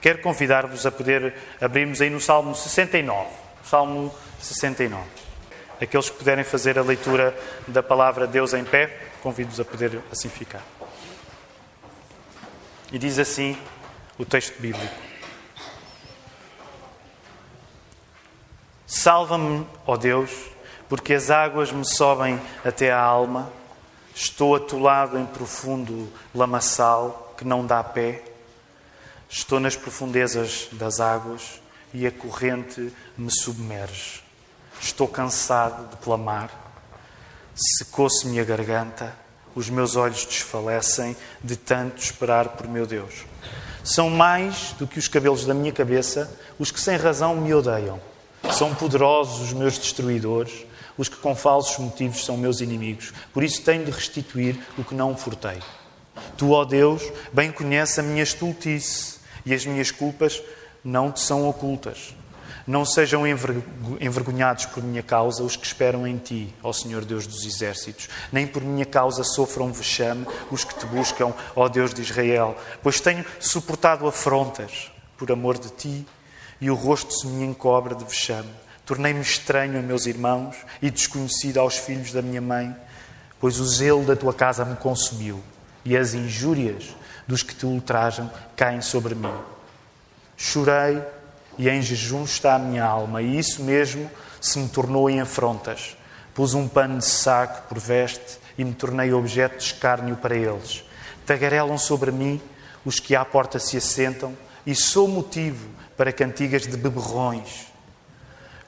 Quero convidar-vos a poder abrirmos aí no Salmo 69. Salmo 69. Aqueles que puderem fazer a leitura da palavra Deus em pé, convido-vos a poder assim ficar. E diz assim o texto bíblico: Salva-me, ó Deus, porque as águas me sobem até à alma. Estou atolado em profundo lamaçal que não dá pé. Estou nas profundezas das águas e a corrente me submerge. Estou cansado de clamar. Secou-se-me a garganta. Os meus olhos desfalecem de tanto esperar por meu Deus. São mais do que os cabelos da minha cabeça os que sem razão me odeiam. São poderosos os meus destruidores, os que com falsos motivos são meus inimigos. Por isso tenho de restituir o que não furtei. Tu, ó Deus, bem conheces a minha estultice e as minhas culpas não te são ocultas. Não sejam envergonhados por minha causa os que esperam em Ti, ó Senhor Deus dos exércitos. Nem por minha causa sofram vexame os que Te buscam, ó Deus de Israel. Pois tenho suportado afrontas por amor de Ti e o rosto se me encobre de vexame. Tornei-me estranho a meus irmãos e desconhecido aos filhos da minha mãe, pois o zelo da Tua casa me consumiu e as injúrias dos que Te ultrajam caem sobre mim. Chorei e em jejum está a minha alma, e isso mesmo se me tornou em afrontas. Pus um pano de saco por veste e me tornei objeto de escárnio para eles. Tagarelam sobre mim os que à porta se assentam e sou motivo para cantigas de beberrões.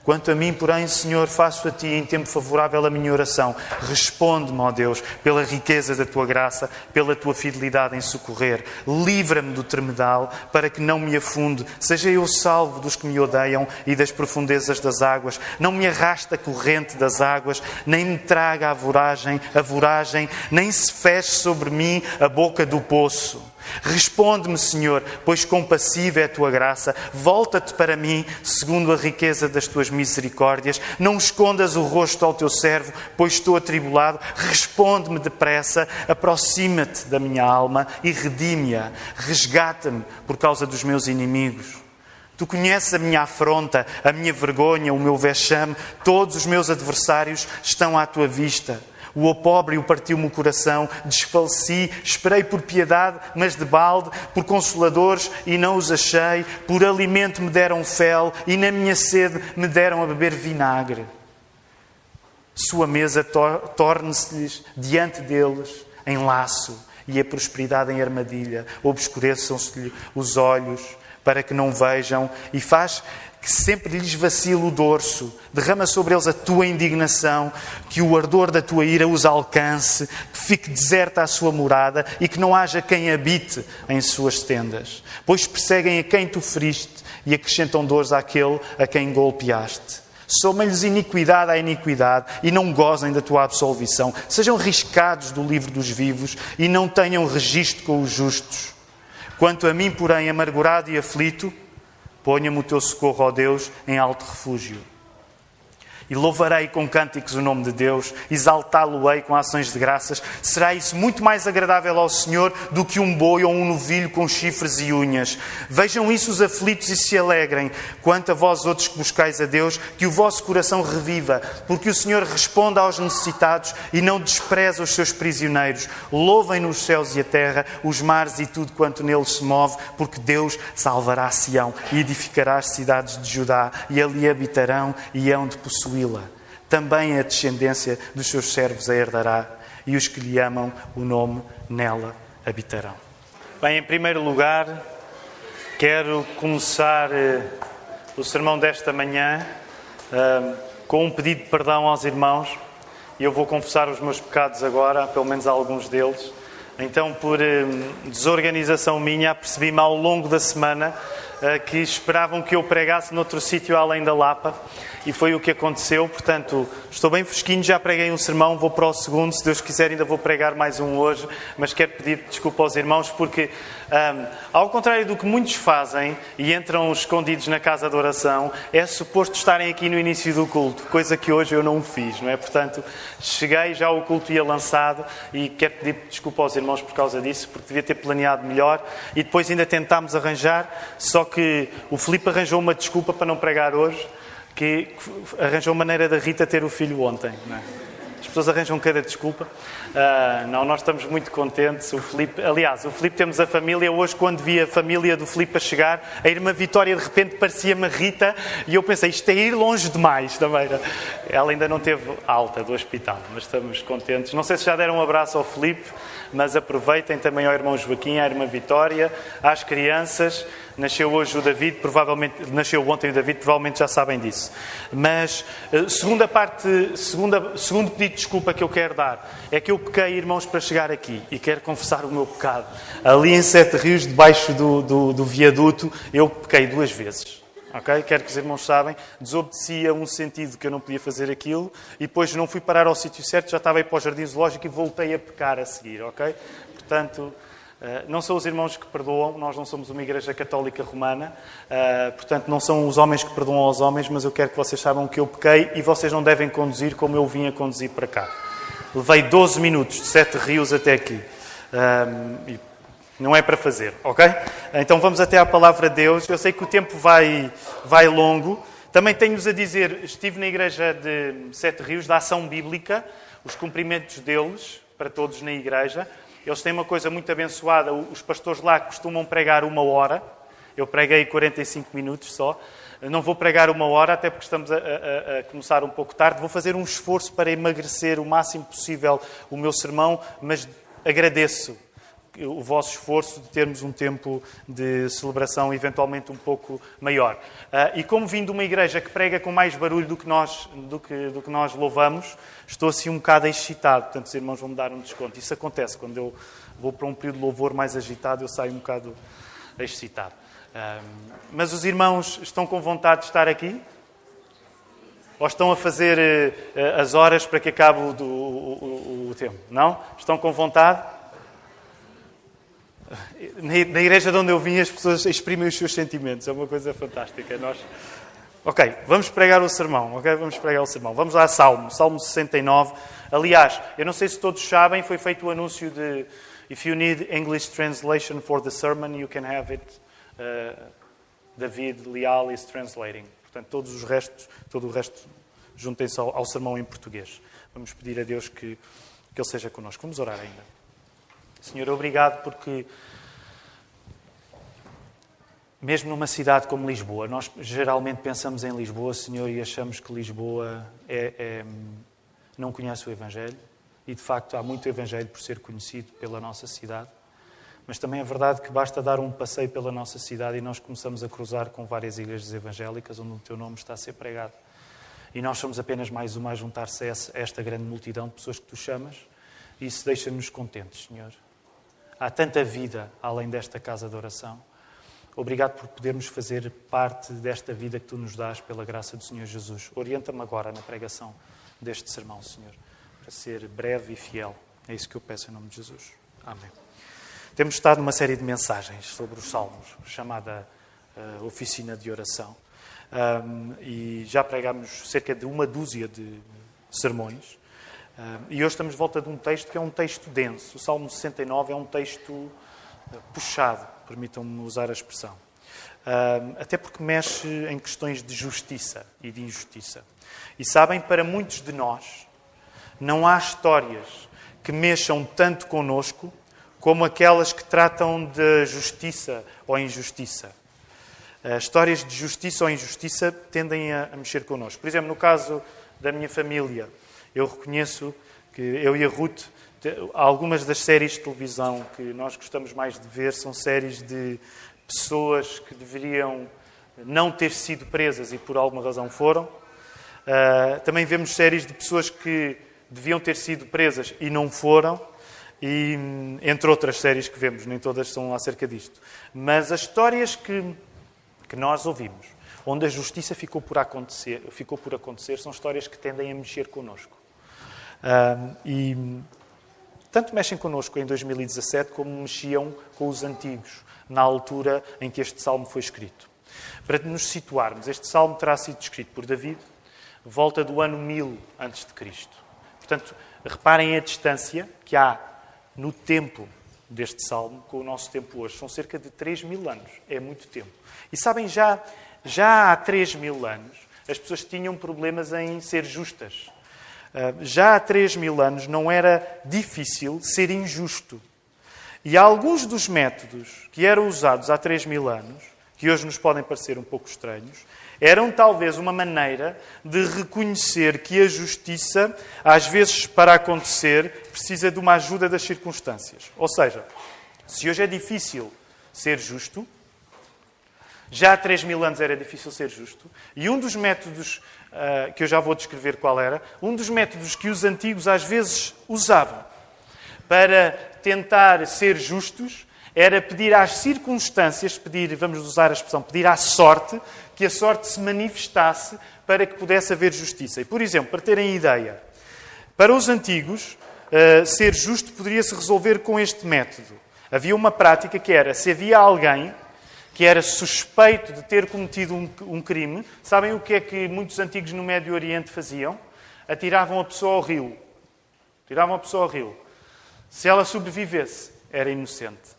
Quanto a mim, porém, Senhor, faço a Ti em tempo favorável a minha oração. Responde-me, ó Deus, pela riqueza da Tua graça, pela Tua fidelidade em socorrer. Livra-me do tremedal, para que não me afunde. Seja eu salvo dos que me odeiam e das profundezas das águas. Não me arraste a corrente das águas, nem me traga a voragem, nem se feche sobre mim a boca do poço. Responde-me, Senhor, pois compassiva é a Tua graça. Volta-te para mim, segundo a riqueza das Tuas misericórdias. Não escondas o rosto ao Teu servo, pois estou atribulado. Responde-me depressa, aproxima-te da minha alma e redime-a. Resgata-me por causa dos meus inimigos. Tu conheces a minha afronta, a minha vergonha, o meu vexame. Todos os meus adversários estão à Tua vista. O opróbrio partiu-me o coração, desfaleci, esperei por piedade, mas de balde, por consoladores e não os achei, por alimento me deram fel e na minha sede me deram a beber vinagre. Sua mesa torne-se-lhes diante deles em laço e a prosperidade em armadilha. Obscureçam-se-lhe os olhos para que não vejam e faz que sempre lhes vacile o dorso. Derrama sobre eles a Tua indignação, que o ardor da Tua ira os alcance, que fique deserta a sua morada e que não haja quem habite em suas tendas. Pois perseguem a quem Tu feriste e acrescentam dores àquele a quem golpeaste. Somem-lhes iniquidade à iniquidade e não gozem da Tua absolvição. Sejam riscados do livro dos vivos e não tenham registro com os justos. Quanto a mim, porém, amargurado e aflito, ponha-me o Teu socorro, ó Deus, em alto refúgio. E louvarei com cânticos o nome de Deus, exaltá-lo-ei com ações de graças. Será isso muito mais agradável ao Senhor do que um boi ou um novilho com chifres e unhas. Vejam isso os aflitos e se alegrem. Quanto a vós outros que buscais a Deus, que o vosso coração reviva, porque o Senhor responde aos necessitados e não despreza os seus prisioneiros. Louvem-no os céus e a terra, os mares e tudo quanto neles se move, porque Deus salvará Sião e edificará as cidades de Judá, e ali habitarão e hão de possuí-la. Também a descendência dos seus servos a herdará, e os que lhe amam o nome nela habitarão. Bem, em primeiro lugar, quero começar o sermão desta manhã com um pedido de perdão aos irmãos. E eu vou confessar os meus pecados agora, pelo menos alguns deles. Então, por desorganização minha, apercebi-me ao longo da semana que esperavam que eu pregasse noutro sítio além da Lapa. E foi o que aconteceu. Portanto, estou bem fresquinho, já preguei um sermão, vou para o segundo. Se Deus quiser, ainda vou pregar mais um hoje. Mas quero pedir desculpa aos irmãos, porque, ao contrário do que muitos fazem e entram escondidos na casa de oração, é suposto estarem aqui no início do culto, coisa que hoje eu não fiz, não é? Portanto, cheguei, já o culto ia lançado, e quero pedir desculpa aos irmãos por causa disso, porque devia ter planeado melhor. E depois ainda tentámos arranjar, só só que o Filipe arranjou uma desculpa para não pregar hoje, que arranjou a maneira da Rita ter o filho ontem. Não é? As pessoas arranjam cada desculpa. Não, nós estamos muito contentes. O Filipe temos a família. Hoje, quando vi a família do Filipe a chegar, a irmã Vitória de repente parecia-me a Rita e eu pensei, isto é ir longe demais também. Ela ainda não teve alta do hospital, mas estamos contentes. Não sei se já deram um abraço ao Filipe, mas aproveitem também ao irmão Joaquim, à irmã Vitória, às crianças. Nasceu hoje o David, nasceu ontem o David, provavelmente já sabem disso. Mas, segundo pedido de desculpa que eu quero dar, é que eu pequei, irmãos, para chegar aqui e quero confessar o meu pecado. Ali em Sete Rios, debaixo do viaduto, eu pequei 2 vezes. Okay? Quero que os irmãos saibam, desobedeci a um sentido que eu não podia fazer aquilo e depois não fui parar ao sítio certo, já estava aí para o jardim zoológico e voltei a pecar a seguir. Okay? Portanto, não são os irmãos que perdoam, nós não somos uma igreja católica romana, portanto não são os homens que perdoam aos homens, mas eu quero que vocês saibam que eu pequei e vocês não devem conduzir como eu vim a conduzir para cá. Levei 12 minutos de Sete Rios até aqui. Não é para fazer, ok? Então vamos até à palavra de Deus. Eu sei que o tempo vai longo. Também tenho-vos a dizer, estive na igreja de Sete Rios, da Ação Bíblica, os cumprimentos deles, para todos na igreja. Eles têm uma coisa muito abençoada. Os pastores lá costumam pregar 1 hora. Eu preguei 45 minutos só. Não vou pregar 1 hora, até porque estamos a começar um pouco tarde. Vou fazer um esforço para emagrecer o máximo possível o meu sermão, mas agradeço o vosso esforço de termos um tempo de celebração eventualmente um pouco maior. E como vim de uma igreja que prega com mais barulho do que nós louvamos, estou assim um bocado excitado. Portanto, os irmãos vão me dar um desconto. Isso acontece quando eu vou para um período de louvor mais agitado, eu saio um bocado excitado. Mas os irmãos estão com vontade de estar aqui? Ou estão a fazer as horas para que acabe o tempo? Não? Estão com vontade? Na igreja de onde eu vim, as pessoas exprimem os seus sentimentos. É uma coisa fantástica. Ok, vamos pregar o sermão. Okay? Vamos lá a Salmo 69. Aliás, eu não sei se todos sabem, foi feito o anúncio de If you need English translation for the sermon, you can have it. David Leal is translating. Portanto, todo o resto, juntem-se ao sermão em português. Vamos pedir a Deus que Ele seja connosco. Vamos orar ainda. Senhor, obrigado porque, mesmo numa cidade como Lisboa, nós geralmente pensamos em Lisboa, Senhor, e achamos que Lisboa não conhece o Evangelho. E, de facto, há muito Evangelho por ser conhecido pela nossa cidade. Mas também é verdade que basta dar um passeio pela nossa cidade e nós começamos a cruzar com várias igrejas evangélicas onde o Teu nome está a ser pregado. E nós somos apenas mais uma a juntar-se a esta grande multidão de pessoas que Tu chamas. E isso deixa-nos contentes, Senhor. Há tanta vida além desta casa de oração. Obrigado por podermos fazer parte desta vida que Tu nos dás pela graça do Senhor Jesus. Orienta-me agora na pregação deste sermão, Senhor, para ser breve e fiel. É isso que eu peço em nome de Jesus. Amém. Temos estado numa série de mensagens sobre os Salmos, chamada Oficina de Oração. E já pregámos cerca de 12 de sermões. E hoje estamos de volta de um texto que é um texto denso. O Salmo 69 é um texto puxado, permitam-me usar a expressão. Até porque mexe em questões de justiça e de injustiça. E sabem, para muitos de nós, não há histórias que mexam tanto connosco como aquelas que tratam de justiça ou injustiça. Histórias de justiça ou injustiça tendem a mexer connosco. Por exemplo, no caso da minha família, eu reconheço que eu e a Ruth, algumas das séries de televisão que nós gostamos mais de ver são séries de pessoas que deveriam não ter sido presas e por alguma razão foram. Também vemos séries de pessoas que deviam ter sido presas e não foram. E entre outras séries que vemos, nem todas são acerca disto. Mas as histórias que nós ouvimos, onde a justiça ficou por acontecer, são histórias que tendem a mexer connosco. E tanto mexem connosco em 2017 como mexiam com os antigos, na altura em que este salmo foi escrito. Para nos situarmos, este salmo terá sido escrito por David, volta do ano 1000 a.C. Portanto, reparem a distância que há no tempo deste salmo com o nosso tempo hoje. São cerca de 3.000 anos. É muito tempo. E sabem, já há 3.000 anos, as pessoas tinham problemas em ser justas. Já há 3.000 anos não era difícil ser injusto. E alguns dos métodos que eram usados há 3.000 anos, que hoje nos podem parecer um pouco estranhos, eram talvez uma maneira de reconhecer que a justiça, às vezes, para acontecer, precisa de uma ajuda das circunstâncias. Ou seja, se hoje é difícil ser justo, já há 3.000 anos era difícil ser justo, e um dos métodos, que eu já vou descrever qual era, um dos métodos que os antigos às vezes usavam para tentar ser justos, era pedir às circunstâncias, vamos usar a expressão, pedir à sorte, que a sorte se manifestasse para que pudesse haver justiça. E, por exemplo, para terem ideia, para os antigos, ser justo poderia-se resolver com este método. Havia uma prática que era, se havia alguém que era suspeito de ter cometido um crime, sabem o que é que muitos antigos no Médio Oriente faziam? Atiravam a pessoa ao rio. Tiravam a pessoa ao rio. Se ela sobrevivesse, era inocente.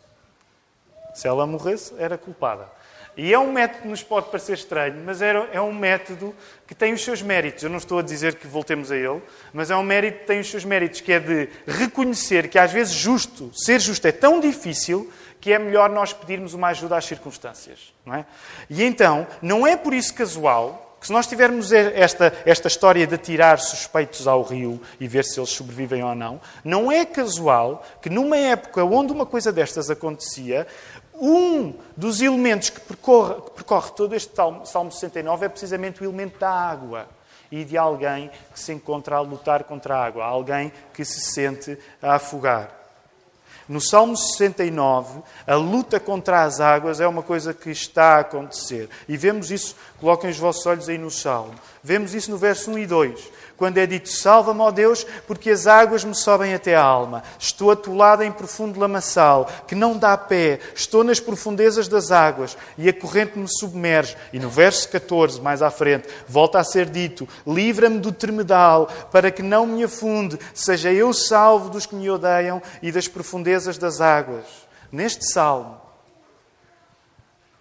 Se ela morresse, era culpada. E é um método que nos pode parecer estranho, mas é um método que tem os seus méritos. Eu não estou a dizer que voltemos a ele, mas é um mérito que tem os seus méritos, que é de reconhecer que às vezes ser justo é tão difícil que é melhor nós pedirmos uma ajuda às circunstâncias. Não é? E então, não é por isso casual que se nós tivermos esta história de atirar suspeitos ao rio e ver se eles sobrevivem ou não, não é casual que numa época onde uma coisa destas acontecia, um dos elementos que percorre todo este Salmo 69 é precisamente o elemento da água e de alguém que se encontra a lutar contra a água, alguém que se sente a afogar. No Salmo 69, a luta contra as águas é uma coisa que está a acontecer. E vemos isso, coloquem os vossos olhos aí no Salmo. Vemos isso no verso 1 e 2, quando é dito: salva-me, ó Deus, porque as águas me sobem até a alma. Estou atolado em profundo lamaçal, que não dá pé. Estou nas profundezas das águas, e a corrente me submerge. E no verso 14, mais à frente, volta a ser dito: livra-me do tremedal, para que não me afunde. Seja eu salvo dos que me odeiam e das profundezas das águas.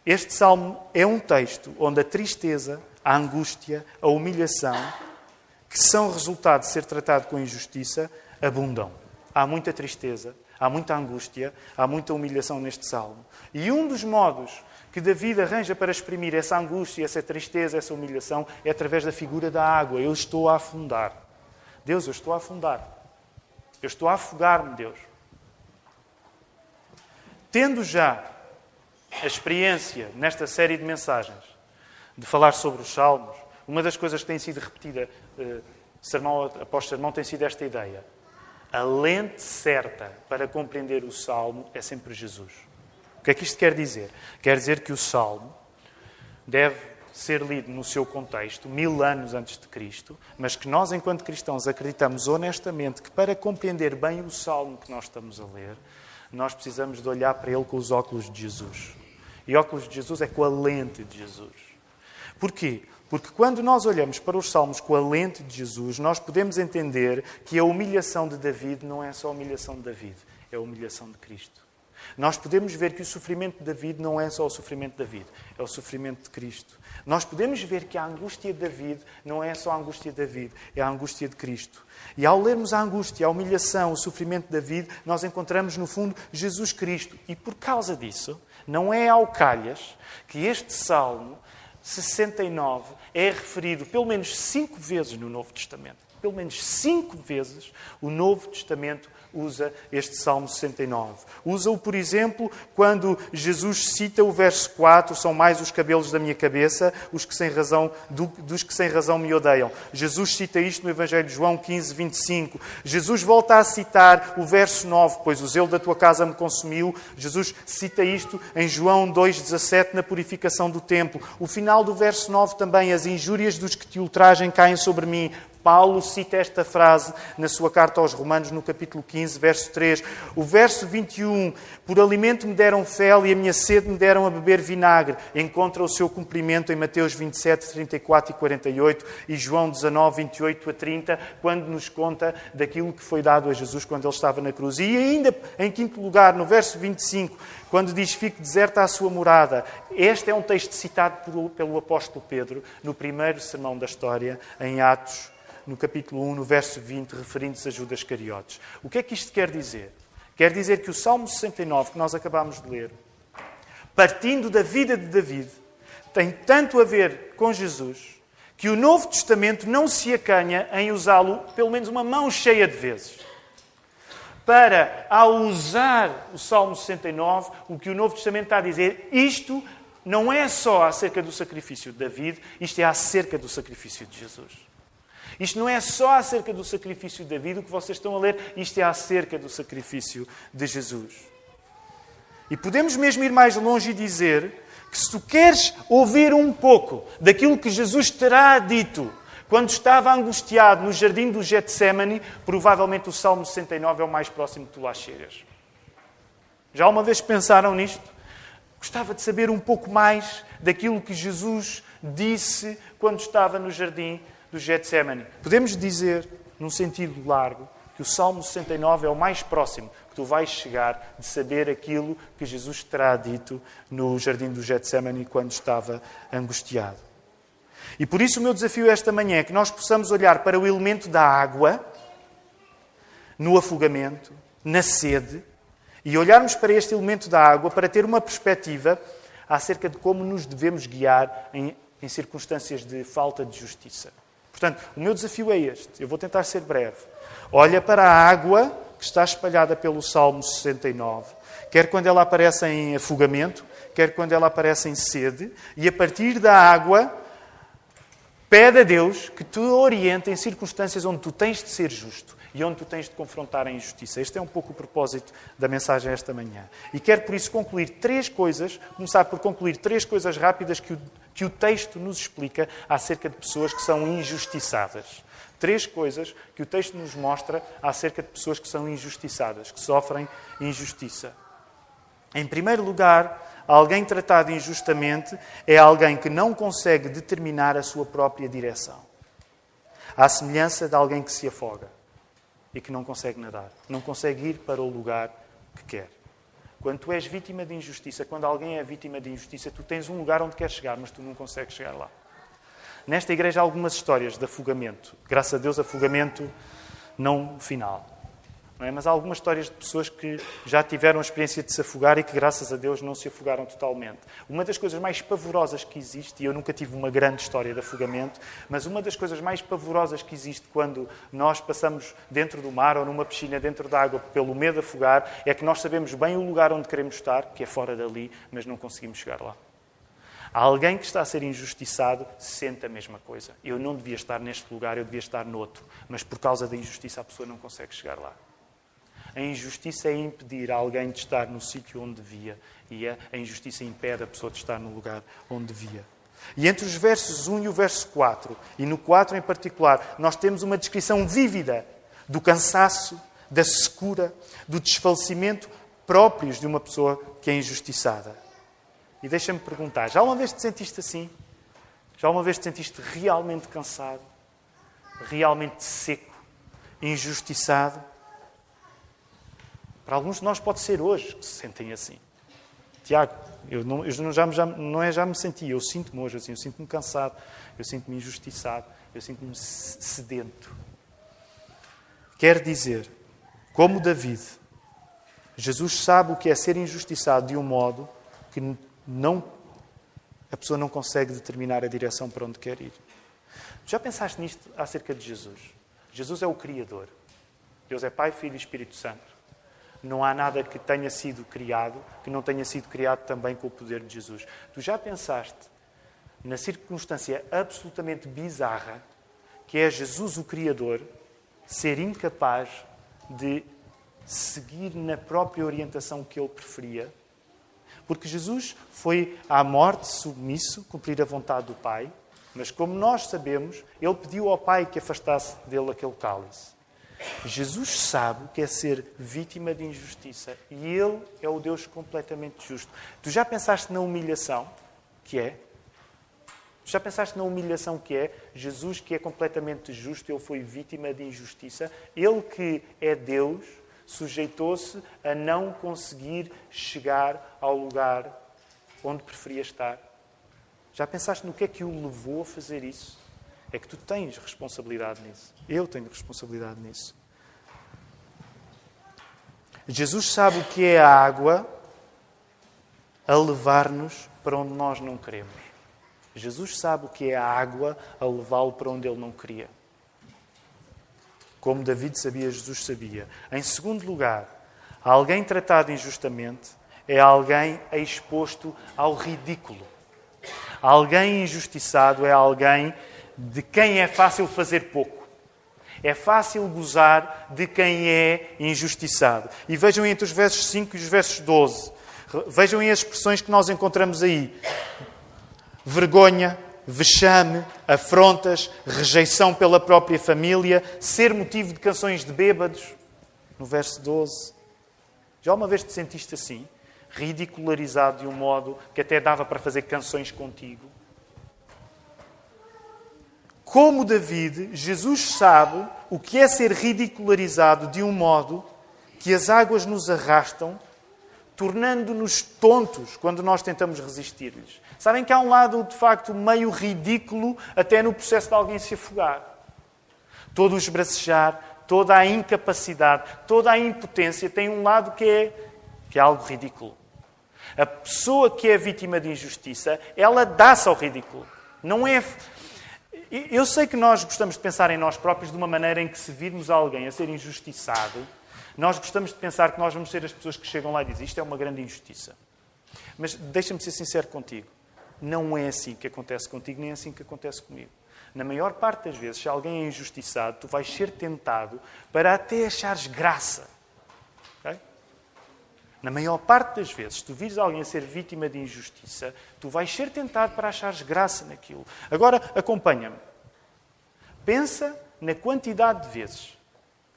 Este salmo é um texto onde a tristeza, a angústia, a humilhação, que são resultado de ser tratado com injustiça, abundam. Há muita tristeza, há muita angústia, há muita humilhação neste salmo. E um dos modos que David arranja para exprimir essa angústia, essa tristeza, essa humilhação, é através da figura da água. Eu estou a afundar. Deus, eu estou a afundar. Eu estou a afogar-me, Deus. Tendo já a experiência nesta série de mensagens de falar sobre os salmos, uma das coisas que tem sido repetida sermão após sermão tem sido esta ideia. A lente certa para compreender o salmo é sempre Jesus. O que é que isto quer dizer? Quer dizer que o salmo deve ser lido no seu contexto, 1000 anos antes de Cristo, mas que nós, enquanto cristãos, acreditamos honestamente que para compreender bem o salmo que nós estamos a ler, nós precisamos de olhar para ele com os óculos de Jesus. E óculos de Jesus é com a lente de Jesus. Porquê? Porque quando nós olhamos para os salmos com a lente de Jesus, nós podemos entender que a humilhação de David não é só a humilhação de David, é a humilhação de Cristo. Nós podemos ver que o sofrimento de David não é só o sofrimento de David, é o sofrimento de Cristo. Nós podemos ver que a angústia de David não é só a angústia de David, é a angústia de Cristo. E ao lermos a angústia, a humilhação, o sofrimento de David, nós encontramos, no fundo, Jesus Cristo. E por causa disso, não é ao calhas que este Salmo 69 é referido pelo menos 5 vezes no Novo Testamento. Pelo menos 5 vezes o Novo Testamento usa este Salmo 69. Usa-o, por exemplo, quando Jesus cita o verso 4, são mais os cabelos da minha cabeça, dos que sem razão me odeiam. Jesus cita isto no Evangelho de João 15, 25. Jesus volta a citar o verso 9, pois o zelo da tua casa me consumiu. Jesus cita isto em João 2, 17, na purificação do templo. O final do verso 9 também, as injúrias dos que te ultrajem caem sobre mim. Paulo cita esta frase na sua carta aos Romanos, no capítulo 15, verso 3. O verso 21, por alimento me deram fel e a minha sede me deram a beber vinagre, encontra o seu cumprimento em Mateus 27, 34 e 48 e João 19, 28 a 30, quando nos conta daquilo que foi dado a Jesus quando ele estava na cruz. E ainda, em quinto lugar, no verso 25, quando diz, fique deserta a sua morada. Este é um texto citado pelo apóstolo Pedro no primeiro sermão da história, em Atos, no capítulo 1, no verso 20, referindo-se a Judas Iscariotes. O que é que isto quer dizer? Quer dizer que o Salmo 69, que nós acabámos de ler, partindo da vida de David, tem tanto a ver com Jesus, que o Novo Testamento não se acanha em usá-lo pelo menos uma mão cheia de vezes. Para, ao usar o Salmo 69, o que o Novo Testamento está a dizer, isto não é só acerca do sacrifício de David, isto é acerca do sacrifício de Jesus. Isto não é só acerca do sacrifício de David, o que vocês estão a ler, isto é acerca do sacrifício de Jesus. E podemos mesmo ir mais longe e dizer que se tu queres ouvir um pouco daquilo que Jesus terá dito quando estava angustiado no jardim do Getsémani, provavelmente o Salmo 69 é o mais próximo que tu lá chegas. Já uma vez pensaram nisto? Gostava de saber um pouco mais daquilo que Jesus disse quando estava no jardim do Getsémani. Podemos dizer, num sentido largo, que o Salmo 69 é o mais próximo que tu vais chegar de saber aquilo que Jesus terá dito no jardim do Getsémani quando estava angustiado. E por isso o meu desafio esta manhã é que nós possamos olhar para o elemento da água, no afogamento, na sede, e olharmos para este elemento da água para ter uma perspectiva acerca de como nos devemos guiar em circunstâncias de falta de justiça. Portanto, o meu desafio é este. Eu vou tentar ser breve. Olha para a água que está espalhada pelo Salmo 69, quer quando ela aparece em afogamento, quer quando ela aparece em sede, e a partir da água pede a Deus que te oriente em circunstâncias onde tu tens de ser justo e onde tu tens de confrontar a injustiça. Este é um pouco o propósito da mensagem esta manhã. E quero, por isso, começar por concluir três coisas rápidas que o texto nos explica acerca de pessoas que são injustiçadas. Três coisas que o texto nos mostra acerca de pessoas que são injustiçadas, que sofrem injustiça. Em primeiro lugar, alguém tratado injustamente é alguém que não consegue determinar a sua própria direção. À semelhança de alguém que se afoga e que não consegue nadar, não consegue ir para o lugar que quer. Quando tu és vítima de injustiça, quando alguém é vítima de injustiça, tu tens um lugar onde queres chegar, mas tu não consegues chegar lá. Nesta igreja há algumas histórias de afogamento. Graças a Deus, afogamento não final. Não é? Mas há algumas histórias de pessoas que já tiveram a experiência de se afogar e que, graças a Deus, não se afogaram totalmente. Uma das coisas mais pavorosas que existe, e eu nunca tive uma grande história de afogamento, mas uma das coisas mais pavorosas que existe quando nós passamos dentro do mar ou numa piscina dentro da água pelo medo de afogar, é que nós sabemos bem o lugar onde queremos estar, que é fora dali, mas não conseguimos chegar lá. Há alguém que está a ser injustiçado sente a mesma coisa. Eu não devia estar neste lugar, eu devia estar noutro. Mas por causa da injustiça a pessoa não consegue chegar lá. A injustiça é impedir alguém de estar no sítio onde devia. E a injustiça impede a pessoa de estar no lugar onde devia. E entre os versos 1 e o verso 4, e no 4 em particular, nós temos uma descrição vívida do cansaço, da secura, do desfalecimento próprios de uma pessoa que é injustiçada. E deixa-me perguntar, já uma vez te sentiste assim? Já uma vez te sentiste realmente cansado? Realmente seco? Injustiçado? Para alguns de nós pode ser hoje que se sentem assim. Tiago, já me senti, eu sinto-me hoje assim, eu sinto-me cansado, eu sinto-me injustiçado, eu sinto-me sedento. Quer dizer, como David, Jesus sabe o que é ser injustiçado de um modo que a pessoa não consegue determinar a direção para onde quer ir. Já pensaste nisto acerca de Jesus? Jesus é o Criador. Deus é Pai, Filho e Espírito Santo. Não há nada que tenha sido criado que não tenha sido criado também com o poder de Jesus. Tu já pensaste na circunstância absolutamente bizarra que é Jesus, o Criador, ser incapaz de seguir na própria orientação que ele preferia? Porque Jesus foi à morte submisso, cumprir a vontade do Pai, Mas como nós sabemos, ele pediu ao Pai que afastasse dele aquele cálice. Jesus sabe o que é ser vítima de injustiça. E Ele é o Deus completamente justo. Tu já pensaste na humilhação que é? Tu já pensaste na humilhação que é? Jesus, que é completamente justo, Ele foi vítima de injustiça. Ele que é Deus, sujeitou-se a não conseguir chegar ao lugar onde preferia estar. Já pensaste no que é que o levou a fazer isso? É que tu tens responsabilidade nisso. Eu tenho responsabilidade nisso. Jesus sabe o que é a água a levar-nos para onde nós não queremos. Jesus sabe o que é a água a levá-lo para onde ele não queria. Como David sabia, Jesus sabia. Em segundo lugar, alguém tratado injustamente é alguém exposto ao ridículo. Alguém injustiçado é alguém de quem é fácil fazer pouco. É fácil gozar de quem é injustiçado. E vejam entre os versos 5 e os versos 12. Vejam as expressões que nós encontramos aí. Vergonha, vexame, afrontas, rejeição pela própria família, ser motivo de canções de bêbados. No verso 12. Já uma vez te sentiste assim? Ridicularizado de um modo que até dava para fazer canções contigo? Como David, Jesus sabe o que é ser ridicularizado de um modo que as águas nos arrastam, tornando-nos tontos quando nós tentamos resistir-lhes. Sabem que há um lado, de facto, meio ridículo até no processo de alguém se afogar. Todo o esbracejar, toda a incapacidade, toda a impotência tem um lado que é algo ridículo. A pessoa que é vítima de injustiça, ela dá-se ao ridículo. Não é... Eu sei que nós gostamos de pensar em nós próprios de uma maneira em que, se virmos alguém a ser injustiçado, nós gostamos de pensar que nós vamos ser as pessoas que chegam lá e dizem isto é uma grande injustiça. Mas deixa-me ser sincero contigo. Não é assim que acontece contigo, nem é assim que acontece comigo. Na maior parte das vezes, se alguém é injustiçado, tu vais ser tentado para até achares graça. Okay? Na maior parte das vezes, se tu vires alguém a ser vítima de injustiça, tu vais ser tentado para achares graça naquilo. Agora, acompanha-me. Pensa na quantidade de vezes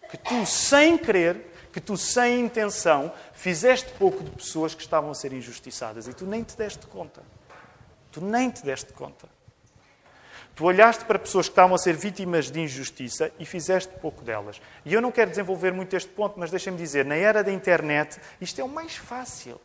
que tu, sem querer, que tu, sem intenção, fizeste pouco de pessoas que estavam a ser injustiçadas e tu nem te deste conta. Tu nem te deste conta. Tu olhaste para pessoas que estavam a ser vítimas de injustiça e fizeste pouco delas. E eu não quero desenvolver muito este ponto, mas deixem-me dizer, na era da internet, isto é o mais fácil.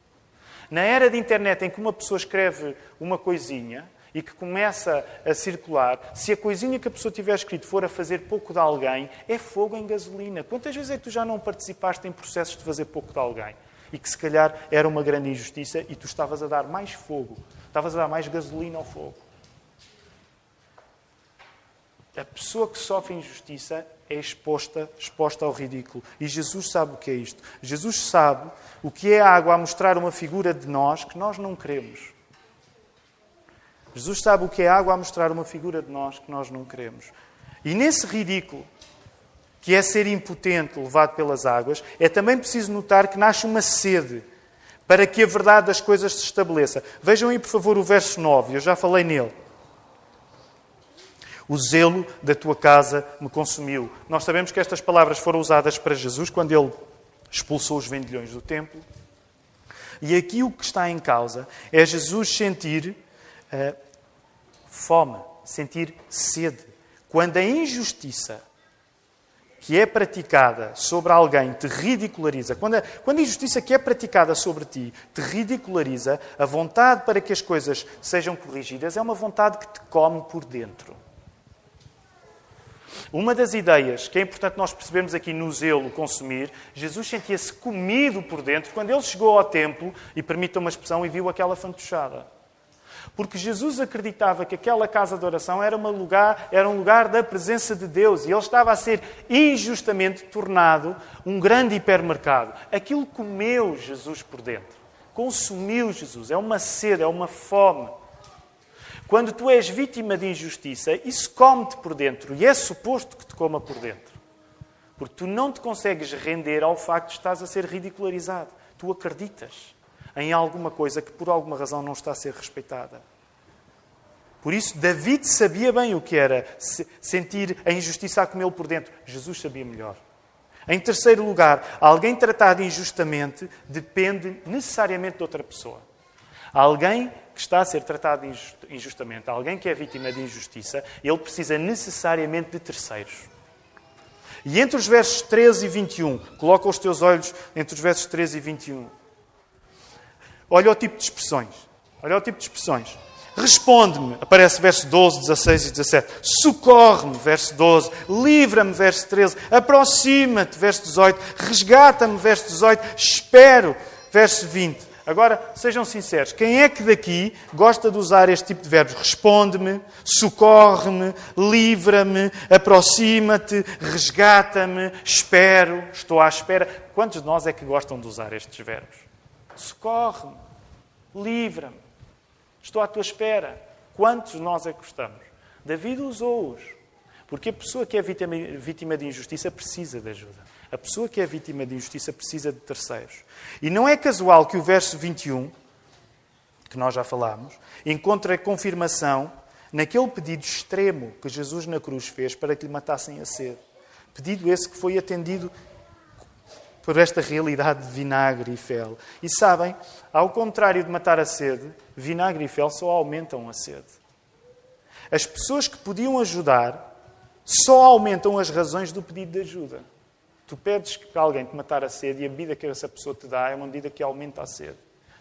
Na era da internet em que uma pessoa escreve uma coisinha e que começa a circular, se a coisinha que a pessoa tiver escrito for a fazer pouco de alguém, é fogo em gasolina. Quantas vezes é que tu já não participaste em processos de fazer pouco de alguém? E que se calhar era uma grande injustiça e tu estavas a dar mais fogo, estavas a dar mais gasolina ao fogo. A pessoa que sofre injustiça é exposta ao ridículo. E Jesus sabe o que é isto. Jesus sabe o que é a água a mostrar uma figura de nós que nós não queremos. Jesus sabe o que é a água a mostrar uma figura de nós que nós não queremos. E nesse ridículo, que é ser impotente levado pelas águas, é também preciso notar que nasce uma sede para que a verdade das coisas se estabeleça. Vejam aí, por favor, o verso 9. Eu já falei nele. O zelo da tua casa me consumiu. Nós sabemos que estas palavras foram usadas para Jesus quando ele expulsou os vendilhões do templo. E aqui o que está em causa é Jesus sentir fome, sentir sede. Quando a injustiça que é praticada sobre alguém te ridiculariza, quando a injustiça que é praticada sobre ti te ridiculariza, a vontade para que as coisas sejam corrigidas é uma vontade que te come por dentro. Uma das ideias que é importante nós percebermos aqui no zelo consumir, Jesus sentia-se comido por dentro quando ele chegou ao templo, e permita uma expressão, e viu aquela fantochada. Porque Jesus acreditava que aquela casa de oração era um lugar da presença de Deus, e ele estava a ser injustamente tornado um grande hipermercado. Aquilo comeu Jesus por dentro, consumiu Jesus, é uma sede, é uma fome. Quando tu és vítima de injustiça, isso come-te por dentro. E é suposto que te coma por dentro. Porque tu não te consegues render ao facto de estás a ser ridicularizado. Tu acreditas em alguma coisa que por alguma razão não está a ser respeitada. Por isso, David sabia bem o que era sentir a injustiça a comê-lo por dentro. Jesus sabia melhor. Em terceiro lugar, alguém tratado injustamente depende necessariamente de outra pessoa. Alguém que está a ser tratado injustamente, alguém que é vítima de injustiça, ele precisa necessariamente de terceiros. E entre os versos 13 e 21, coloca os teus olhos entre os versos 13 e 21. Olha o tipo de expressões. Responde-me, aparece verso 12, 16 e 17. Socorre-me, verso 12. Livra-me, verso 13. Aproxima-te, verso 18. Resgata-me, verso 18. Espero, verso 20. Agora, sejam sinceros. Quem é que daqui gosta de usar este tipo de verbos? Responde-me, socorre-me, livra-me, aproxima-te, resgata-me, espero, estou à espera. Quantos de nós é que gostam de usar estes verbos? Socorre-me, livra-me, estou à tua espera. Quantos de nós é que gostamos? David usou-os. Porque a pessoa que é vítima de injustiça precisa de ajuda. A pessoa que é vítima de injustiça precisa de terceiros. E não é casual que o verso 21, que nós já falámos, encontra confirmação naquele pedido extremo que Jesus na cruz fez para que lhe matassem a sede. Pedido esse que foi atendido por esta realidade de vinagre e fel. E sabem, ao contrário de matar a sede, vinagre e fel só aumentam a sede. As pessoas que podiam ajudar só aumentam as razões do pedido de ajuda. Tu pedes que alguém te matar a sede e a bebida que essa pessoa te dá é uma bebida que aumenta a sede.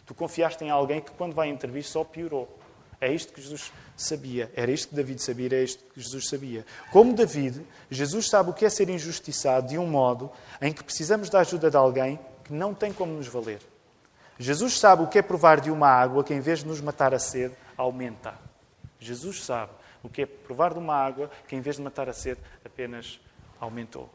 Tu confiaste em alguém que quando vai intervir só piorou. É isto que Jesus sabia. Era isto que David sabia, era isto que Jesus sabia. Como David, Jesus sabe o que é ser injustiçado de um modo em que precisamos da ajuda de alguém que não tem como nos valer. Jesus sabe o que é provar de uma água que em vez de nos matar a sede, aumenta. Jesus sabe o que é provar de uma água que em vez de matar a sede, apenas aumentou.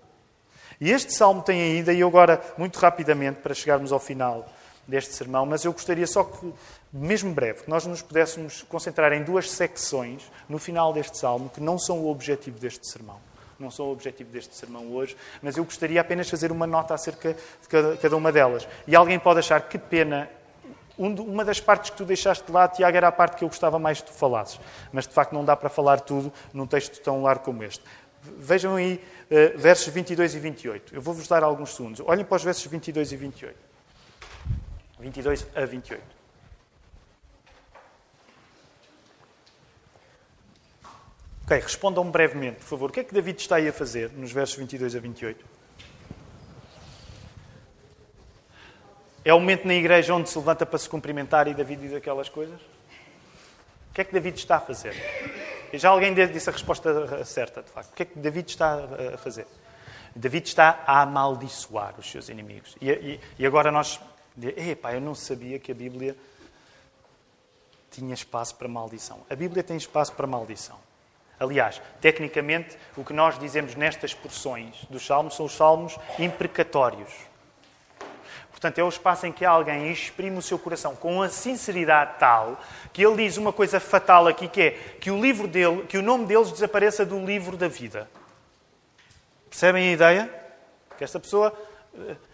E este salmo tem ainda, e eu agora, muito rapidamente, para chegarmos ao final deste sermão, mas eu gostaria só que, mesmo breve, que nós nos pudéssemos concentrar em duas secções no final deste salmo, que não são o objetivo deste sermão. Não são o objetivo deste sermão hoje, mas eu gostaria apenas de fazer uma nota acerca de cada uma delas. E alguém pode achar que pena, uma das partes que tu deixaste de lado, Tiago, era a parte que eu gostava mais que tu falasses. Mas, de facto, não dá para falar tudo num texto tão largo como este. Vejam aí versos 22 e 28. Eu vou-vos dar alguns segundos. Olhem para os versos 22 e 28. 22 a 28. Ok, respondam-me brevemente, por favor. O que é que David está aí a fazer nos versos 22 a 28? É o momento na igreja onde se levanta para se cumprimentar e David diz aquelas coisas? O que é que David está a fazer? E já alguém disse a resposta certa, de facto. O que é que David está a fazer? David está a amaldiçoar os seus inimigos. E agora nós... Epá, eu não sabia que a Bíblia tinha espaço para maldição. A Bíblia tem espaço para maldição. Aliás, tecnicamente, o que nós dizemos nestas porções dos salmos são os salmos imprecatórios. Portanto, é o espaço em que alguém exprime o seu coração com uma sinceridade tal que ele diz uma coisa fatal aqui, que é que o livro dele, que o nome deles desapareça do livro da vida. Percebem a ideia? Que esta pessoa...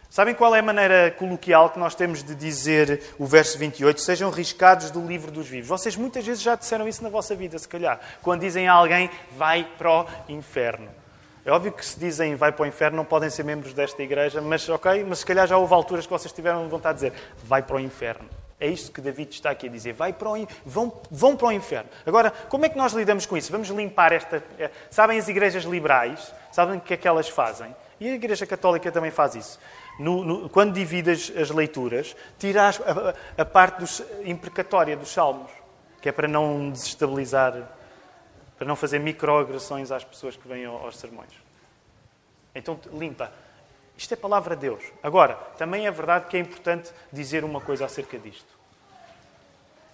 Sabem qual é a maneira coloquial que nós temos de dizer o verso 28? Sejam riscados do livro dos vivos. Vocês muitas vezes já disseram isso na vossa vida, se calhar. Quando dizem a alguém, vai para o inferno. É óbvio que se dizem vai para o inferno, não podem ser membros desta igreja, mas ok, mas se calhar já houve alturas que vocês tiveram vontade de dizer vai para o inferno. É isto que David está aqui a dizer. Vão para o inferno. Agora, como é que nós lidamos com isso? Vamos limpar esta... Sabem as igrejas liberais? Sabem o que é que elas fazem? E a Igreja Católica também faz isso. Quando divide as leituras, tira a parte imprecatória dos salmos, que é para não desestabilizar, para não fazer microagressões às pessoas que vêm aos sermões. Então, limpa. Isto é palavra de Deus. Agora, também é verdade que é importante dizer uma coisa acerca disto.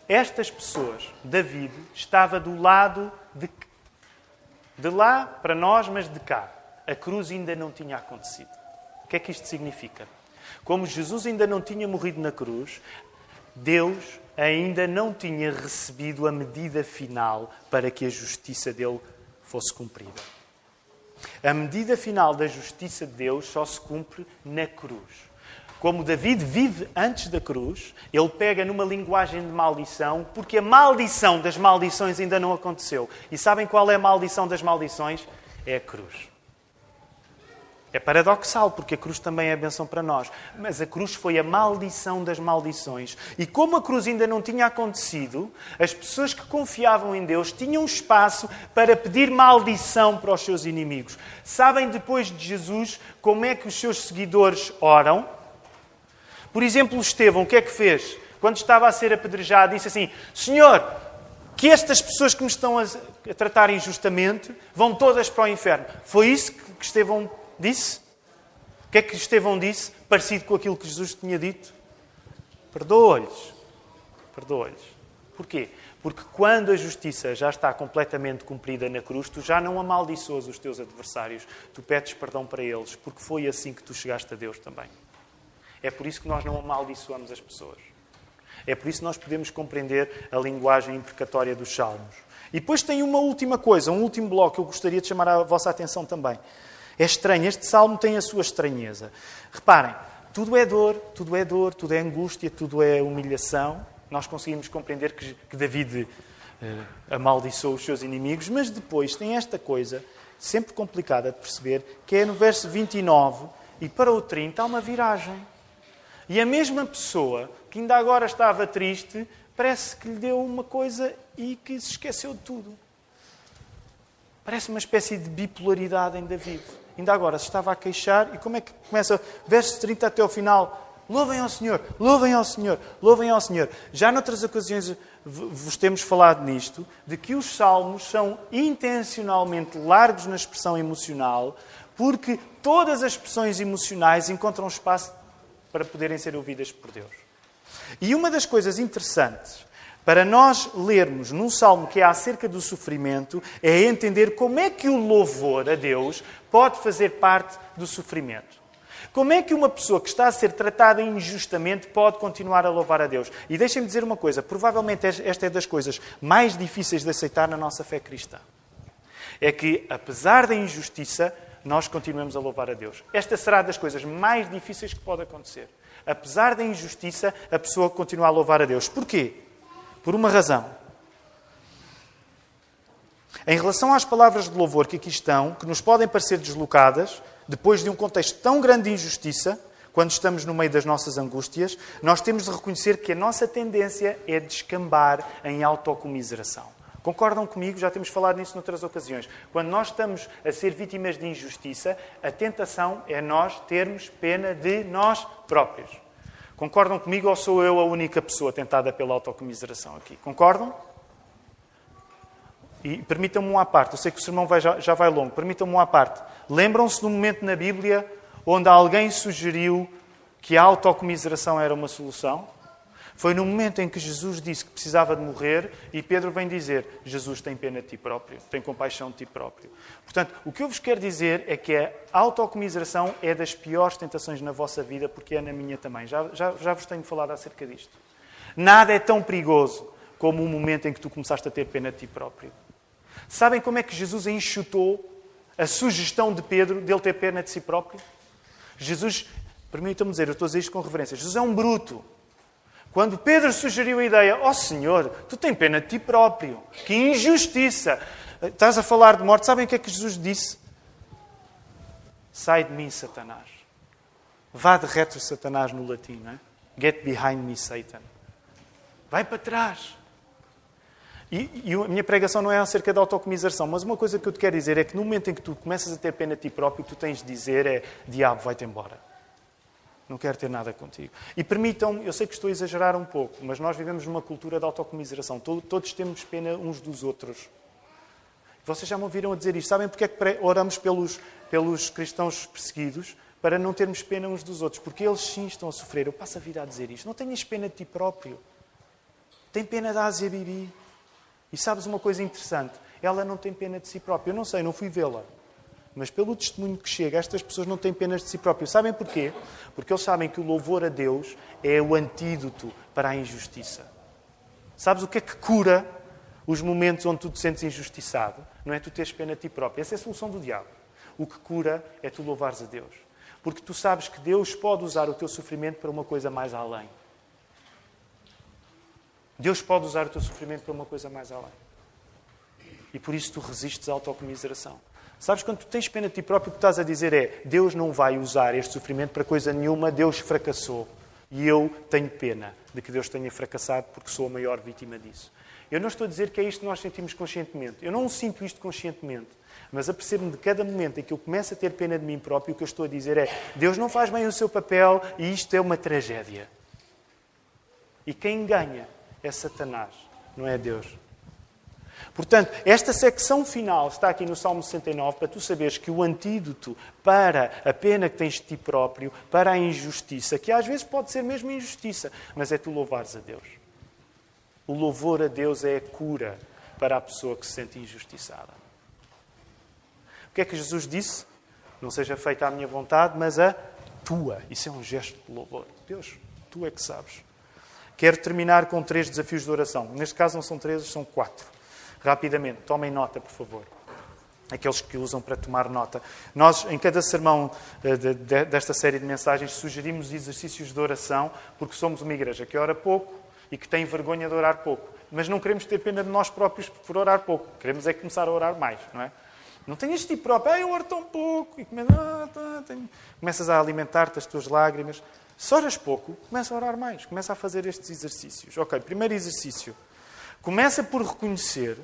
Estas pessoas, David, estava do lado de lá para nós, mas de cá. A cruz ainda não tinha acontecido. O que é que isto significa? Como Jesus ainda não tinha morrido na cruz, Deus ainda não tinha recebido a medida final para que a justiça dele fosse cumprida. A medida final da justiça de Deus só se cumpre na cruz. como David vive antes da cruz, ele pega numa linguagem de maldição, porque a maldição das maldições ainda não aconteceu. E sabem qual é a maldição das maldições? É a cruz. É paradoxal, porque a cruz também é a bênção para nós. Mas a cruz foi a maldição das maldições. E como a cruz ainda não tinha acontecido, as pessoas que confiavam em Deus tinham espaço para pedir maldição para os seus inimigos. Sabem, depois de Jesus, como é que os seus seguidores oram? Por exemplo, Estevão, o que é que fez? Quando estava a ser apedrejado, disse assim: Senhor, que estas pessoas que me estão a tratar injustamente vão todas para o inferno. Foi isso que Estevão disse? O que é que Estevão disse? Parecido com aquilo que Jesus tinha dito? Perdoa-lhes. Perdoa-lhes. Porquê? Porque quando a justiça já está completamente cumprida na cruz, tu já não amaldiçoas os teus adversários. Tu pedes perdão para eles, porque foi assim que tu chegaste a Deus também. É por isso que nós não amaldiçoamos as pessoas. É por isso que nós podemos compreender a linguagem imprecatória dos Salmos. E depois tem uma última coisa, um último bloco que eu gostaria de chamar a vossa atenção também. É estranho, este salmo tem a sua estranheza. Reparem, tudo é dor, tudo é angústia, tudo é humilhação. Nós conseguimos compreender que David amaldiçoou os seus inimigos, mas depois tem esta coisa, sempre complicada de perceber, que é no verso 29 e para o 30 há uma viragem. E a mesma pessoa que ainda agora estava triste, parece que lhe deu uma coisa e que se esqueceu de tudo. Parece uma espécie de bipolaridade em David. Ainda agora se estava a queixar e como é que começa? Verso 30 até ao final. Louvem ao Senhor, louvem ao Senhor, louvem ao Senhor. Já noutras ocasiões vos temos falado nisto, de que os salmos são intencionalmente largos na expressão emocional, porque todas as expressões emocionais encontram espaço para poderem ser ouvidas por Deus. E uma das coisas interessantes para nós lermos num salmo que é acerca do sofrimento é entender como é que o louvor a Deus pode fazer parte do sofrimento. Como é que uma pessoa que está a ser tratada injustamente pode continuar a louvar a Deus? E deixem-me dizer uma coisa, provavelmente esta é das coisas mais difíceis de aceitar na nossa fé cristã. É que, apesar da injustiça, nós continuamos a louvar a Deus. Esta será das coisas mais difíceis que pode acontecer. Apesar da injustiça, a pessoa continua a louvar a Deus. Porquê? Por uma razão. Em relação às palavras de louvor que aqui estão, que nos podem parecer deslocadas, depois de um contexto tão grande de injustiça, quando estamos no meio das nossas angústias, nós temos de reconhecer que a nossa tendência é descambar em autocomiseração. Concordam comigo? Já temos falado nisso noutras ocasiões. Quando nós estamos a ser vítimas de injustiça, a tentação é nós termos pena de nós próprios. Concordam comigo ou sou eu a única pessoa tentada pela autocomiseração aqui? Concordam? E permitam-me um à parte. Eu sei que o sermão já vai longo. Permitam-me um à parte. Lembram-se de um momento na Bíblia onde alguém sugeriu que a autocomiseração era uma solução? Foi no momento em que Jesus disse que precisava de morrer e Pedro vem dizer: Jesus tem pena de ti próprio, tem compaixão de ti próprio. Portanto, o que eu vos quero dizer é que a autocomiseração é das piores tentações na vossa vida, porque é na minha também. Já vos tenho falado acerca disto. Nada é tão perigoso como o momento em que tu começaste a ter pena de ti próprio. Sabem como é que Jesus enxutou a sugestão de Pedro de ele ter pena de si próprio? Jesus, permitam-me dizer, eu estou a dizer isto com reverência, Jesus é um bruto. Quando Pedro sugeriu a ideia: ó Senhor, tu tens pena de ti próprio. Que injustiça! Estás a falar de morte. Sabem o que é que Jesus disse? Sai de mim, Satanás. Vá de retro, Satanás, no latim, não é? Get behind me, Satan. Vai para trás. E a minha pregação não é acerca da autocomiseração, mas uma coisa que eu te quero dizer é que no momento em que tu começas a ter pena de ti próprio, o que tu tens de dizer é: diabo, vai-te embora. Não quero ter nada contigo. E permitam-me, eu sei que estou a exagerar um pouco, mas nós vivemos numa cultura de autocomiseração. Todos temos pena uns dos outros. Vocês já me ouviram a dizer isto. Sabem porque é que oramos pelos cristãos perseguidos? Para não termos pena uns dos outros. Porque eles sim estão a sofrer. Eu passo a vida a dizer isto. Não tenhas pena de ti próprio. Tem pena da Ásia Bibi. E sabes uma coisa interessante? Ela não tem pena de si própria. Eu não sei, não fui vê-la. Mas pelo testemunho que chega, estas pessoas não têm penas de si próprias. Sabem porquê? Porque eles sabem que o louvor a Deus é o antídoto para a injustiça. Sabes o que é que cura os momentos onde tu te sentes injustiçado? Não é tu teres pena de ti próprio. Essa é a solução do diabo. O que cura é tu louvares a Deus. Porque tu sabes que Deus pode usar o teu sofrimento para uma coisa mais além. Deus pode usar o teu sofrimento para uma coisa mais além. E por isso tu resistes à autocomiseração. Sabes, quando tu tens pena de ti próprio, o que estás a dizer é: Deus não vai usar este sofrimento para coisa nenhuma, Deus fracassou. E eu tenho pena de que Deus tenha fracassado porque sou a maior vítima disso. Eu não estou a dizer que é isto que nós sentimos conscientemente. Eu não sinto isto conscientemente. Mas apercebo-me de cada momento em que eu começo a ter pena de mim próprio, o que eu estou a dizer é: Deus não faz bem o seu papel e isto é uma tragédia. E quem ganha é Satanás, não é Deus. Portanto, esta secção final está aqui no Salmo 69 para tu saberes que o antídoto para a pena que tens de ti próprio, para a injustiça, que às vezes pode ser mesmo injustiça, mas é tu louvares a Deus. O louvor a Deus é a cura para a pessoa que se sente injustiçada. O que é que Jesus disse? Não seja feita a minha vontade, mas a tua. Isso é um gesto de louvor. Deus, tu é que sabes. Quero terminar com 3 desafios de oração. Neste caso não são 3, são 4. Rapidamente, tomem nota, por favor. Aqueles que usam para tomar nota. Nós, em cada sermão desta série de mensagens, sugerimos exercícios de oração, porque somos uma igreja que ora pouco e que tem vergonha de orar pouco. Mas não queremos ter pena de nós próprios por orar pouco. Queremos é começar a orar mais, não é? Não tenhas de ti próprio: eu oro tão pouco. E começas a alimentar-te as tuas lágrimas. Se oras pouco, começa a orar mais. Começa a fazer estes exercícios. Ok, primeiro exercício. Começa por reconhecer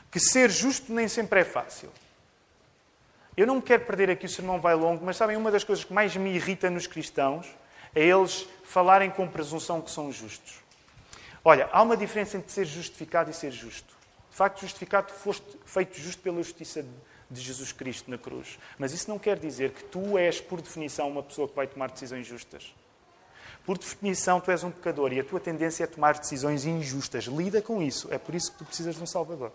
que ser justo nem sempre é fácil. Eu não me quero perder aqui, o sermão vai longo, mas sabem, uma das coisas que mais me irrita nos cristãos é eles falarem com presunção que são justos. Olha, há uma diferença entre ser justificado e ser justo. De facto, justificado, tu foste feito justo pela justiça de Jesus Cristo na cruz. Mas isso não quer dizer que tu és, por definição, uma pessoa que vai tomar decisões justas. Por definição, tu és um pecador e a tua tendência é tomar decisões injustas. Lida com isso. É por isso que tu precisas de um Salvador.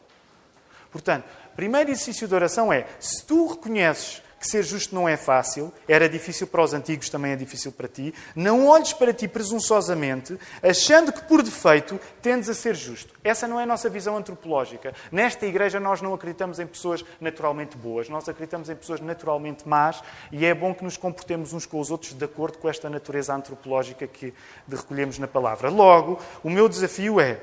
Portanto, o primeiro exercício de oração é: se tu reconheces que ser justo não é fácil, era difícil para os antigos, também é difícil para ti, não olhes para ti presunçosamente, achando que por defeito tendes a ser justo. Essa não é a nossa visão antropológica. Nesta igreja nós não acreditamos em pessoas naturalmente boas, nós acreditamos em pessoas naturalmente más, e é bom que nos comportemos uns com os outros de acordo com esta natureza antropológica que recolhemos na palavra. Logo, o meu desafio é: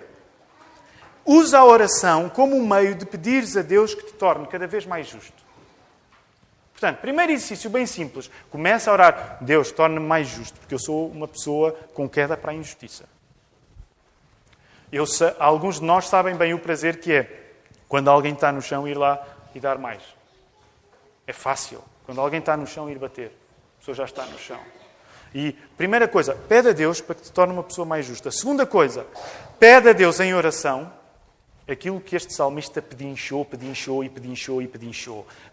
usa a oração como um meio de pedires a Deus que te torne cada vez mais justo. Portanto, primeiro exercício bem simples. Começa a orar: Deus, torna-me mais justo, porque eu sou uma pessoa com queda para a injustiça. Alguns de nós sabem bem o prazer que é, quando alguém está no chão, ir lá e dar mais. É fácil. Quando alguém está no chão, ir bater. A pessoa já está no chão. E, primeira coisa, pede a Deus para que te torne uma pessoa mais justa. Segunda coisa, pede a Deus em oração aquilo que este salmista pedinchou.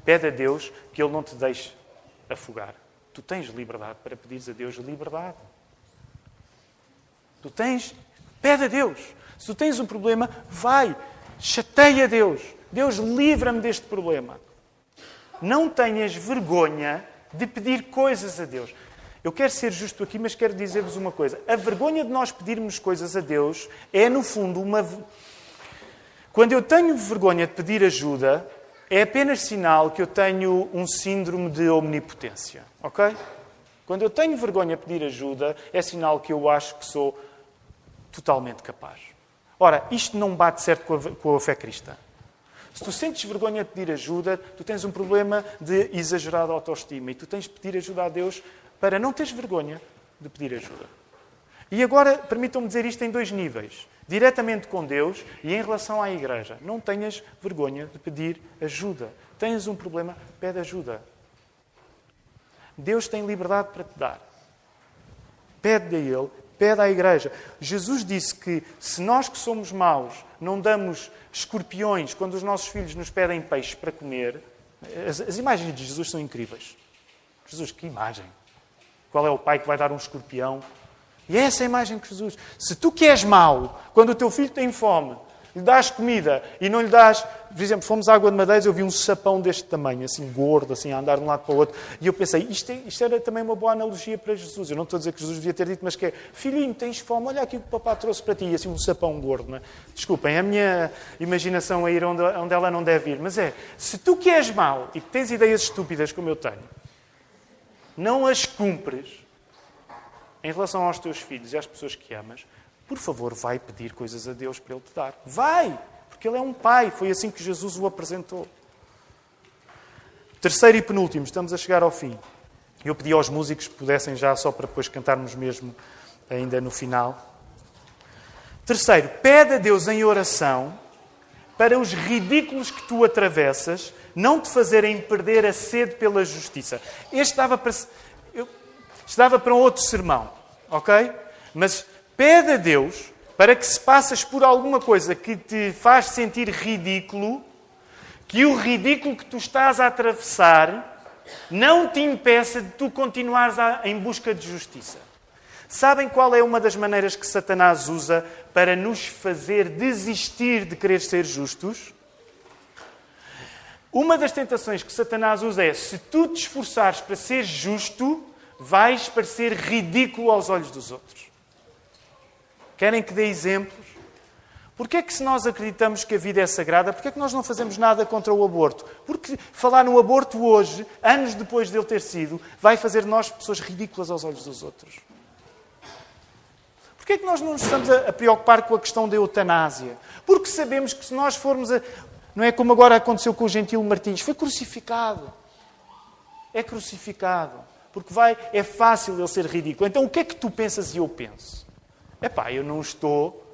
Pede a Deus que Ele não te deixe afogar. Tu tens liberdade para pedires a Deus liberdade. Pede a Deus. Se tu tens um problema, vai, chateia a Deus. Deus, livra-me deste problema. Não tenhas vergonha de pedir coisas a Deus. Eu quero ser justo aqui, mas quero dizer-vos uma coisa. A vergonha de nós pedirmos coisas a Deus é, no fundo, uma... Quando eu tenho vergonha de pedir ajuda, é apenas sinal que eu tenho um síndrome de omnipotência. Ok? Quando eu tenho vergonha de pedir ajuda, é sinal que eu acho que sou totalmente capaz. Ora, isto não bate certo com a fé cristã. Se tu sentes vergonha de pedir ajuda, tu tens um problema de exagerada autoestima e tu tens de pedir ajuda a Deus para não teres vergonha de pedir ajuda. E agora, permitam-me dizer isto em 2 níveis. Diretamente com Deus e em relação à igreja. Não tenhas vergonha de pedir ajuda. Tens um problema, pede ajuda. Deus tem liberdade para te dar. Pede a Ele, pede à igreja. Jesus disse que se nós que somos maus não damos escorpiões quando os nossos filhos nos pedem peixes para comer, as imagens de Jesus são incríveis. Jesus, que imagem! Qual é o pai que vai dar um escorpião? E é essa a imagem de Jesus. Se tu que és mau, quando o teu filho tem fome, lhe dás comida e não lhe dás... Por exemplo, fomos à Água de Madeiras, eu vi um sapão deste tamanho, assim, gordo, assim, a andar de um lado para o outro. E eu pensei, isto era também uma boa analogia para Jesus. Eu não estou a dizer que Jesus devia ter dito, mas que é: filhinho, tens fome? Olha aqui o que o papá trouxe para ti. E assim, um sapão gordo, não é? Desculpem, a minha imaginação a ir onde ela não deve ir. Mas se tu que és mau e que tens ideias estúpidas como eu tenho, não as cumpres em relação aos teus filhos e às pessoas que amas, por favor, vai pedir coisas a Deus para Ele te dar. Vai! Porque Ele é um pai. Foi assim que Jesus o apresentou. Terceiro e penúltimo, estamos a chegar ao fim. Eu pedi aos músicos que pudessem já, só para depois cantarmos mesmo ainda no final. Terceiro, pede a Deus em oração para os ridículos que tu atravessas não te fazerem perder a sede pela justiça. Este dava para um outro sermão, ok? Mas pede a Deus para que, se passas por alguma coisa que te faz sentir ridículo, que o ridículo que tu estás a atravessar não te impeça de tu continuares em busca de justiça. Sabem qual é uma das maneiras que Satanás usa para nos fazer desistir de querer ser justos? Uma das tentações que Satanás usa é: se tu te esforçares para ser justo, vais parecer ridículo aos olhos dos outros. Querem que dê exemplos? Porquê é que, se nós acreditamos que a vida é sagrada, porquê é que nós não fazemos nada contra o aborto? Porque falar no aborto hoje, anos depois dele ter sido, vai fazer de nós pessoas ridículas aos olhos dos outros. Porquê é que nós não nos estamos a preocupar com a questão da eutanásia? Porque sabemos que, se nós formos a... Não é como agora aconteceu com o Gentil Martins. Foi crucificado. É crucificado. Porque é fácil ele ser ridículo. Então o que é que tu pensas e eu penso? Eu não estou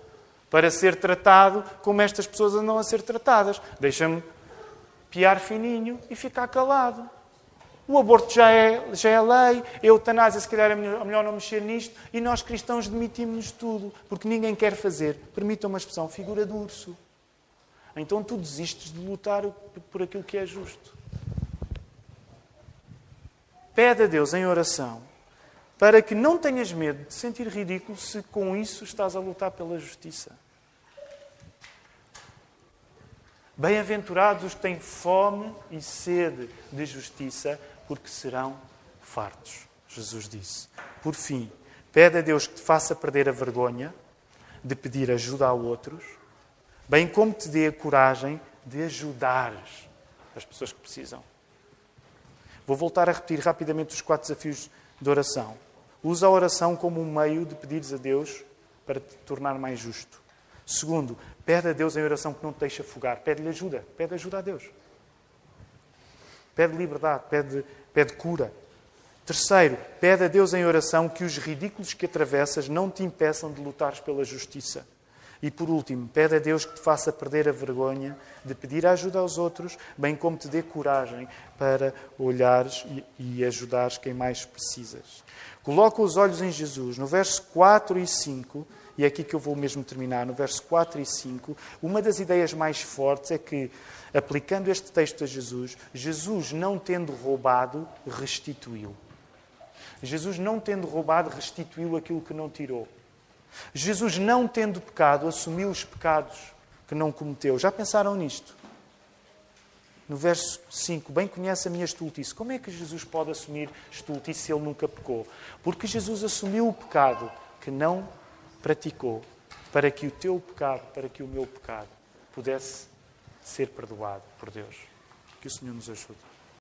para ser tratado como estas pessoas andam a ser tratadas. Deixa-me piar fininho e ficar calado. O aborto já é lei, a eutanásia, se calhar é melhor não mexer nisto, e nós cristãos demitimos-nos tudo, porque ninguém quer fazer, permitam uma expressão, figura de urso. Então tu desistes de lutar por aquilo que é justo. Pede a Deus em oração para que não tenhas medo de sentir ridículo se com isso estás a lutar pela justiça. Bem-aventurados os que têm fome e sede de justiça, porque serão fartos. Jesus disse. Por fim, pede a Deus que te faça perder a vergonha de pedir ajuda a outros, bem como te dê a coragem de ajudares as pessoas que precisam. Vou voltar a repetir rapidamente os 4 desafios de oração. Usa a oração como um meio de pedires a Deus para te tornar mais justo. Segundo, pede a Deus em oração que não te deixe afogar. Pede-lhe ajuda. Pede ajuda a Deus. Pede liberdade. Pede cura. Terceiro, pede a Deus em oração que os ridículos que atravessas não te impeçam de lutares pela justiça. E por último, pede a Deus que te faça perder a vergonha de pedir ajuda aos outros, bem como te dê coragem para olhares e ajudares quem mais precisas. Coloca os olhos em Jesus. No verso 4 e 5, e é aqui que eu vou mesmo terminar, no verso 4 e 5, uma das ideias mais fortes é que, aplicando este texto a Jesus, Jesus, não tendo roubado, restituiu. Jesus, não tendo roubado, restituiu aquilo que não tirou. Jesus, não tendo pecado, assumiu os pecados que não cometeu. Já pensaram nisto? No verso 5, bem conhece a minha estultice. Como é que Jesus pode assumir estultice se ele nunca pecou? Porque Jesus assumiu o pecado que não praticou, para que o teu pecado, para que o meu pecado pudesse ser perdoado por Deus. Que o Senhor nos ajude.